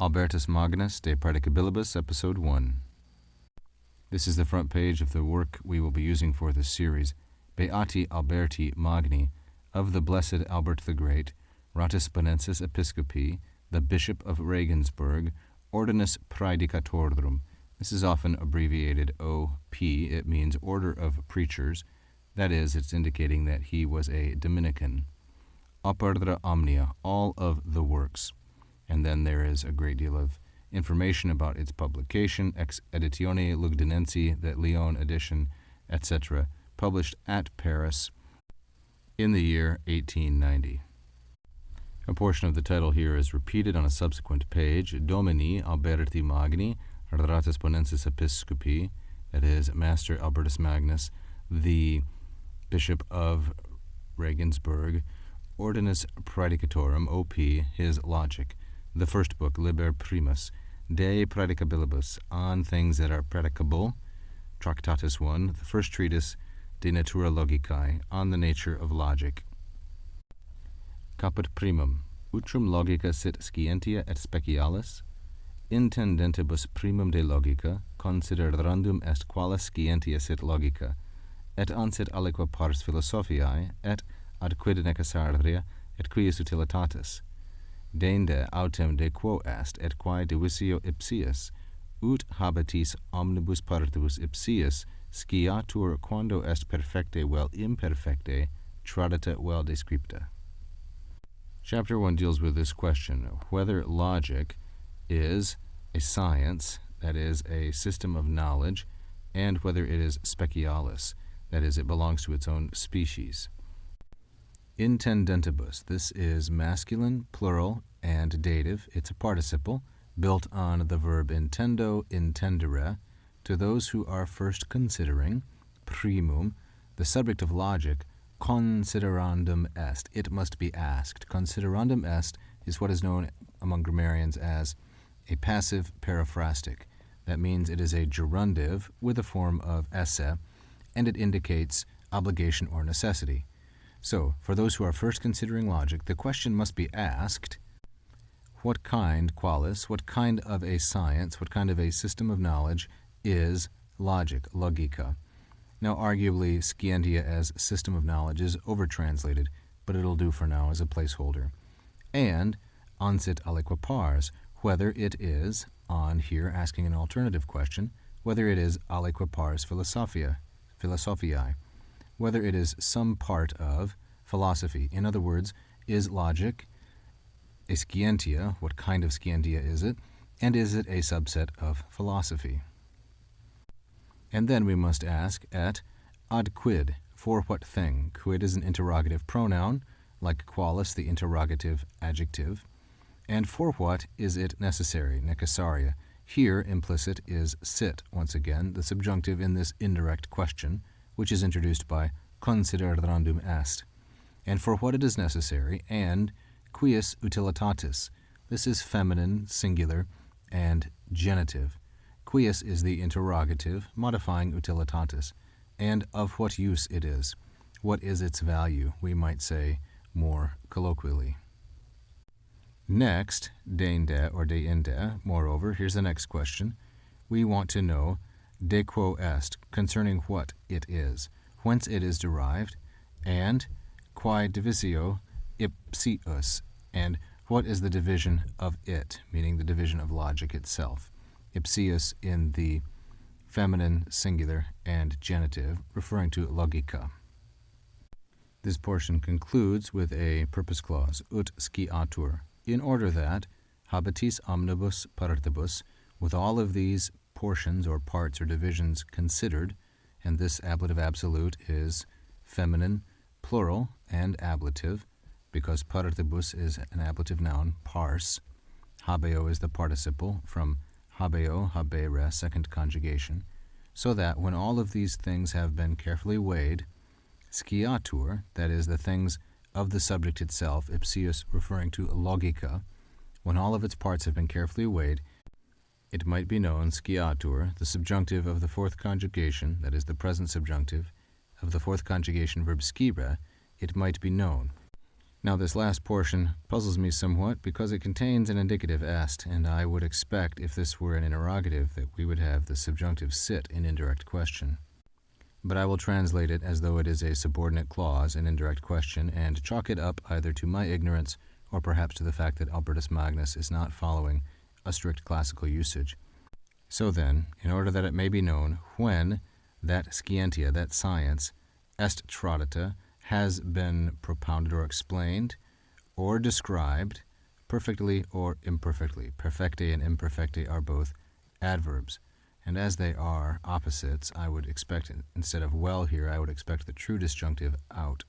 Albertus Magnus, De Praedicabilibus, Episode 1. This is the front page of the work we will be using for this series, Beati Alberti Magni, of the Blessed Albert the Great, Ratisbonensis Episcopi, the Bishop of Regensburg, Ordinus Praedicatorum. This is often abbreviated OP. It means Order of Preachers. That is, it's indicating that he was a Dominican. Opera omnia, all of the works. And then there is a great deal of information about its publication, ex editione Lugdunensi, the Lyon edition, etc., published at Paris in the year 1890. A portion of the title here is repeated on a subsequent page, Domini Alberti Magni, Ratisbonensis Episcopi, that is, Master Albertus Magnus, the Bishop of Regensburg, Ordinus Praedicatorum, OP, his Logic, the first book, Liber Primus, De Praedicabilibus, on things that are predicable, Tractatus 1, the first treatise, De Natura Logicae, on the nature of logic. Caput primum, Utrum logica sit scientia et specialis, intendentibus primum de logica, considerandum est qualis scientia sit logica, et ansit aliqua pars philosophiae, et ad quid necessaria, et quies utilitatis. Dende autem de quo est, et quae divisio ipsius, ut habitis omnibus partibus ipsius, sciatur quando est perfecte vel imperfecte, tradita vel descripta. Chapter 1 deals with this question, whether logic is a science, that is, a system of knowledge, and whether it is specialis, that is, it belongs to its own species. Intendentibus, this is masculine, plural, and dative. It's a participle built on the verb intendo, intendere, to those who are first considering, primum, the subject of logic, considerandum est. It must be asked. Considerandum est is what is known among grammarians as a passive periphrastic. That means it is a gerundive with a form of esse, and it indicates obligation or necessity. So, for those who are first considering logic, the question must be asked, what kind, qualis, what kind of a science, what kind of a system of knowledge is logic, logica? Now, arguably, scientia as system of knowledge is overtranslated, but it'll do for now as a placeholder. And ansit aliqua pars, whether it is, on here asking an alternative question, whether it is aliqua pars philosophiae, whether it is some part of philosophy. In other words, is logic a scientia? What kind of scientia is it? And is it a subset of philosophy? And then we must ask at ad quid, for what thing? Quid is an interrogative pronoun, like qualis, the interrogative adjective. And for what is it necessary, necessaria? Here, implicit is sit, once again, the subjunctive in this indirect question, which is introduced by considerandum est. And for what it is necessary, and quies utilitatis. This is feminine, singular, and genitive. Quies is the interrogative, modifying utilitatis, and of what use it is. What is its value, we might say more colloquially. Next, deinde or deinde, moreover, here's the next question. We want to know de quo est, concerning what it is, whence it is derived, and quae divisio ipsius, and what is the division of it, meaning the division of logic itself. Ipsius in the feminine, singular, and genitive, referring to logica. This portion concludes with a purpose clause, ut sciatur, in order that habitis omnibus partibus, with all of these portions or parts or divisions considered, and this ablative absolute is feminine, plural, and ablative, because partibus is an ablative noun, pars. Habeo is the participle from habeo, habere, second conjugation, so that when all of these things have been carefully weighed, sciatur, that is, the things of the subject itself, ipsius referring to logica, when all of its parts have been carefully weighed, it might be known, sciatur, the subjunctive of the fourth conjugation, that is the present subjunctive, of the fourth conjugation verb scire, it might be known. Now this last portion puzzles me somewhat because it contains an indicative est, and I would expect if this were an interrogative that we would have the subjunctive sit in indirect question. But I will translate it as though it is a subordinate clause in indirect question and chalk it up either to my ignorance or perhaps to the fact that Albertus Magnus is not following a strict classical usage. So then, in order that it may be known when that scientia, that science, est tradita, has been propounded or explained or described perfectly or imperfectly. Perfecte and imperfecte are both adverbs. And as they are opposites, I would expect, instead of well here, I would expect the true disjunctive out.